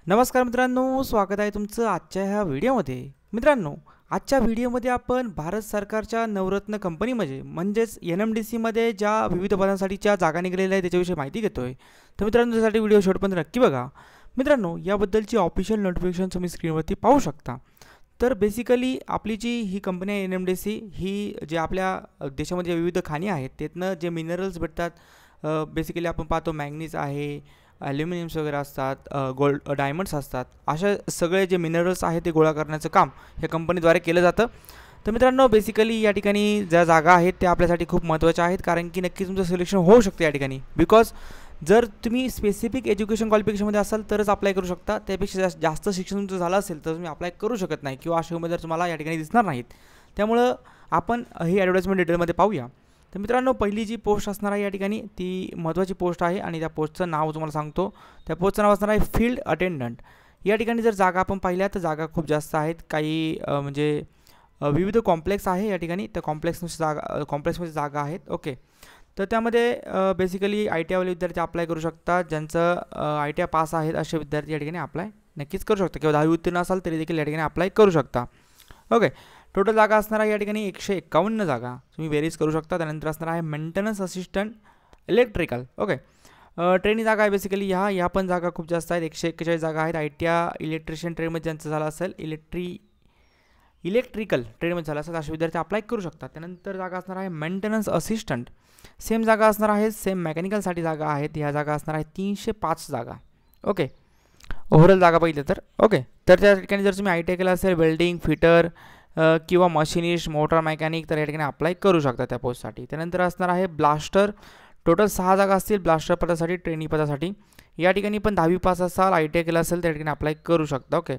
नमस्कार मित्रांनो, स्वागत आहे तुमचं आजच्या ह्या व्हिडिओमध्ये। मित्रांनो, आजच्या व्हिडिओमध्ये आपण भारत सरकारच्या नवरत्न कंपनी म्हणजेच NMDC मध्ये ज्या विविध पदांसाठीच्या जागा निघालेल्या आहेत त्याच्याविषयी माहिती घेतोय। तर मित्रांनो, त्यासाठी व्हिडिओ शेवटपर्यंत नक्की बघा। मित्रांनो, याबद्दलची ऑफिशियल नोटिफिकेशन तुम्ही स्क्रीनवरती पाहू शकता। तर बेसिकली आपली जी ही कंपनी आहे NMDC ही जे आपल्या देशामध्ये विविध खाणी आहेत त्यातनं जे मिनरल्स भेटतात, बेसिकली आपण पाहतो मॅंगनीज आहे, ॲल्युमिनियम्स वगैरे असतात, गोल्ड डायमंड्स असतात, अशा सगळे जे मिनरल्स आहेत ते गोळा करण्याचं काम ह्या कंपनीद्वारे केलं जातं। तर मित्रांनो, बेसिकली या ठिकाणी ज्या जागा आहेत त्या आपल्यासाठी खूप महत्त्वाच्या आहेत, कारण की नक्कीच तुमचं सिलेक्शन होऊ शकते या ठिकाणी। बिकॉज जर तुम्ही स्पेसिफिक एज्युकेशन क्वालिफिकेशनमध्ये असाल तरच अप्लाय करू शकता, त्यापेक्षा जास्त शिक्षण तुमचं झालं असेल तर तुम्ही अप्लाय करू शकत नाही किंवा अशा उमेदवार तुम्हाला या ठिकाणी दिसणार नाहीत। त्यामुळं आपण ही ॲडव्हर्टाइजमेंट डिटेलमध्ये पाहूया। तर मित्रांनो, पहिली जी पोस्ट असणार आहे या ठिकाणी ती महत्त्वाची पोस्ट आहे आणि त्या पोस्टचं नाव तुम्हाला सांगतो। त्या पोस्टचं नाव असणार आहे फील्ड अटेंडंट। या ठिकाणी जर जागा आपण पाहिल्या तर जागा खूप जास्त आहेत, काही म्हणजे विविध कॉम्प्लेक्स आहे या ठिकाणी, त्या कॉम्प्लेक्समध्ये जागा आहेत। ओके, तर त्यामध्ये बेसिकली ITI वाले विद्यार्थी अप्लाय करू शकतात, ज्यांचं ITI पास आहेत असे विद्यार्थी या ठिकाणी अप्लाय नक्कीच करू शकता, किंवा 10वी उत्तीर्ण असाल तरी देखील या ठिकाणी अप्लाय करू शकता। ओके, टोटल जागा असणार आहे या ठिकाणी 151 जागा तुम्ही बेरीज करू शकता। त्यानंतर असणार आहे maintenance assistant electrical. Okay, training जागा आहे बेसिकली ह्या पण जागा खूप जास्त आहेत, 141 जागा आहेत। ITI इलेक्ट्रिशियन ट्रेडमध्ये ज्यांचं झालं असेल, इलेक्ट्रिकल ट्रेडमध्ये झालं असेल असे विद्यार्थी अप्लाय करू शकतात। त्यानंतर जागा असणार आहे मेंटेनन्स असिस्टंट, सेम जागा असणार आहे, सेम मेकॅनिकलसाठी जागा आहेत। ह्या जागा असणार आहेत 305 जागा। ओके, ओव्हरऑल जागा पाहिजे तर ओके, तर त्या ठिकाणी जर तुम्ही ITI केलं असेल, वेल्डिंग, फिटर किंवा मशिनिस्ट, मोटर मेकॅनिक, तर या ठिकाणी अप्लाय करू शकता त्या पोस्टसाठी। त्यानंतर असणार आहे ब्लास्टर, टोटल 6 जागा असतील ब्लास्टर पदासाठी, ट्रेनिंग पदासाठी। या ठिकाणी पण 10वी पास असाल, ITI केलं असेल त्या ठिकाणी अप्लाय करू शकता। ओके,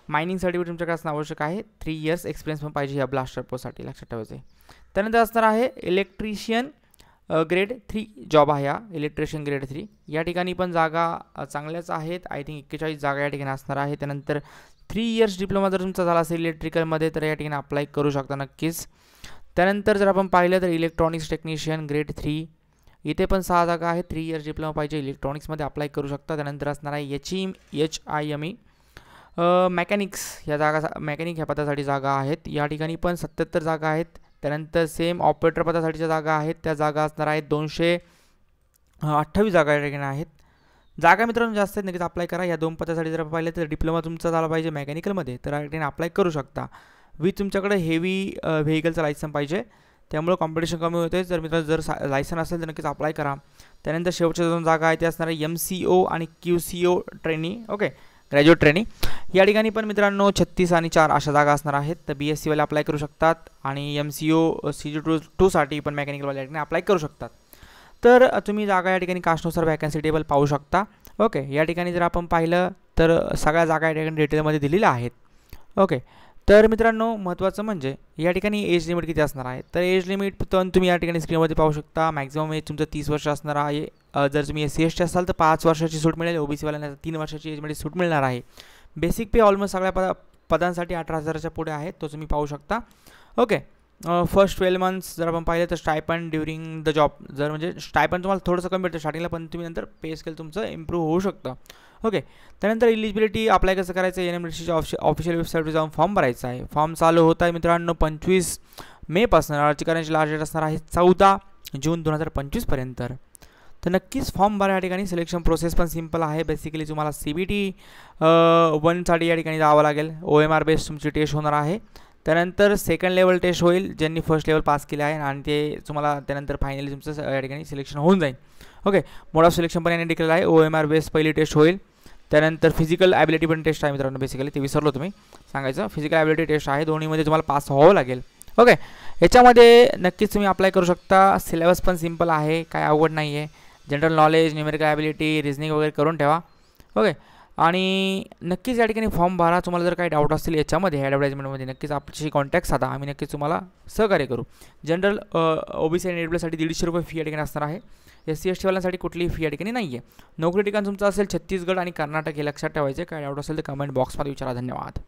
मायनिंग सर्टिफिकेट तुमच्याकडे असणं आवश्यक आहे, 3 इयर्स एक्सपिरियन्स पण पाहिजे या ब्लास्टर पोस्टसाठी, लक्षात ठेवायचं आहे। त्यानंतर असणार आहे इलेक्ट्रिशियन ग्रेड 3 जॉब आहे, हा इलेक्ट्रिशियन ग्रेड 3। या ठिकाणी पण जागा चांगल्याच आहेत, आय थिंक 41 जागा या ठिकाणी असणार आहे। त्यानंतर 3 इयर्स डिप्लोमा जर तुमचा झाला असेल इलेक्ट्रिकलमध्ये तर या ठिकाणी अप्लाय करू शकता नक्कीच। त्यानंतर जर आपण पाहिलं तर इलेक्ट्रॉनिक्स टेक्निशियन ग्रेड 3, इथे पण 6 जागा आहेत, 3 इयर्स डिप्लोमा पाहिजे, इलेक्ट्रॉनिक्समध्ये अप्लाय करू शकता। त्यानंतर असणार आहे HIME मेकॅनिक्स, ह्या जागा मेकॅनिक ह्या पदासाठी जागा आहेत। या ठिकाणी पण 77 जागा आहेत। त्यानंतर सेम ऑपरेटर पदासाठीच्या जागा आहेत, त्या जागा असणार आहेत 228 जागा या ठिकाणी आहेत। जागा मित्रांनो जास्त आहेत, नक्कीच अप्लाय करा। या 2 पदासाठी जर पाहिलं तर डिप्लोमा तुमचा झाला पाहिजे मेकॅनिकलमध्ये, तर या ठिकाणी अप्लाय करू शकता। तुमच्याकडे हेवी व्हेकलचं लायसन पाहिजे, त्यामुळे कॉम्पिटिशन कमी होते। जर मित्रांनो जर लायसन असेल तर नक्कीच अप्लाय करा। त्यानंतर शेवटच्या 2 जागा आहेत त्या असणार आहे MCO आणि QCO training. Okay, graduate training. या ठिकाणी पण मित्रांनो 36 आणि 4 अशा जागा असणार आहेत, तर BSc वाले अप्लाय करू शकतात आणि MCO CG2 साठी पण मेकॅनिकलवाले या ठिकाणी अप्लाय करू शकतात। तर तुम्ही जागा या ठिकाणी कास्टनुसार वॅकन्सी टेबल पाहू शकता। ओके, या ठिकाणी जर आपण पाहिलं तर सगळ्या जागा या ठिकाणी डिटेलमध्ये दिलेल्या आहेत। ओके, तर मित्रांनो महत्त्वाचं म्हणजे या ठिकाणी एज लिमिट किती असणार आहे, तर एज लिमिट पण तुम्ही या ठिकाणी स्क्रीनमध्ये पाहू शकता। मॅक्झिमम एज तुमचं 30 वर्ष असणार आहे। जर तुम्ही SC ST असाल तर 5 वर्षाची सूट मिळेल, OBC वाल्यांना 3 वर्षाची एजमध्ये सूट मिळणार आहे। बेसिक पे ऑलमोस्ट सगळ्या पदांसाठी 18,000च्या पुढे आहे, तो तुम्ही पाहू शकता। ओके, फर्स्ट 12 मंथ्स जर आपण पाहिलं तर स्टायपंड ड्युरिंग द जॉब, जर म्हणजे स्टायपंड तुम्हाला थोडंसं कमी भेटतं स्टार्टिंगला, पण तुम्ही नंतर पे स्केल तुमचं इम्प्रूव्ह होऊ शकतं। ओके, त्यानंतर इलिजिबिलिटी अप्लाय कसं करायचं, NMDCच्या ऑफिशियल वेबसाईटवर जाऊन फॉर्म भरायचा आहे। फॉर्म चालू होत आहे मित्रांनो 25 मे पासून, अर्ज करण्याची लास्ट डेट असणार आहे 14 जून 2025 पर्यंत। तर नक्कीच फॉर्म भरा। या ठिकाणी सिलेक्शन प्रोसेस पण सिंपल आहे, बेसिकली तुम्हाला CBT 1 साठी या ठिकाणी जावं लागेल, OMR बेस्ड तुमची टेस्ट होणार आहे। त्यानंतर सेकंड लेवल टेस्ट होईल, ज्यांनी फर्स्ट लेवल पास केले आहे, आणि ते तुम्हाला त्यानंतर फायनली तुमचं या ठिकाणी सिलेक्शन होऊन जाईल। ओके, मोड ऑफ सिलेक्शन पण याने डिक्लेअर आहे, OMR बेस्ड पहिली टेस्ट होईल। त्यानंतर फिजिकल ॲबिलिटी पण टेस्ट आहे मित्रांनो, बेसिकली ते विसरलो तुम्ही सांगायचं, फिजिकल ॲबिलिटी टेस्ट आहे, दोन्हीमध्ये तुम्हाला पास व्हावं लागेल। ओके, याच्यामध्ये नक्कीच तुम्ही अप्लाय करू शकता। सिलेबस पण सिंपल आहे, काय अवघड नाही आहे। General knowledge, numerical ability, reasoning वगैरे करून ठेवा। ओके, आणि नक्कीच या ठिकाणी फॉर्म भरा। तुम्हाला जर काही डाऊट असतील याच्यामध्ये ॲडव्हर्टाइजमेंटमध्ये नक्कीच आपल्याशी कॉन्टॅक्ट साधा, आम्ही नक्कीच तुम्हाला सहकार्य करू। जनरल OBC आणि AWS साठी 150 रुपये फी या ठिकाणी असणार आहे। SC ST वाल्यांसाठी कुठलीही फी या ठिकाणी नाही आहे। नोकरी ठिकाण तुमचं असेल छत्तीसगड आणि कर्नाटक, हे लक्षात ठेवायचे। काय डाऊट असेल तर कमेंट बॉक्समध्ये विचारा। धन्यवाद।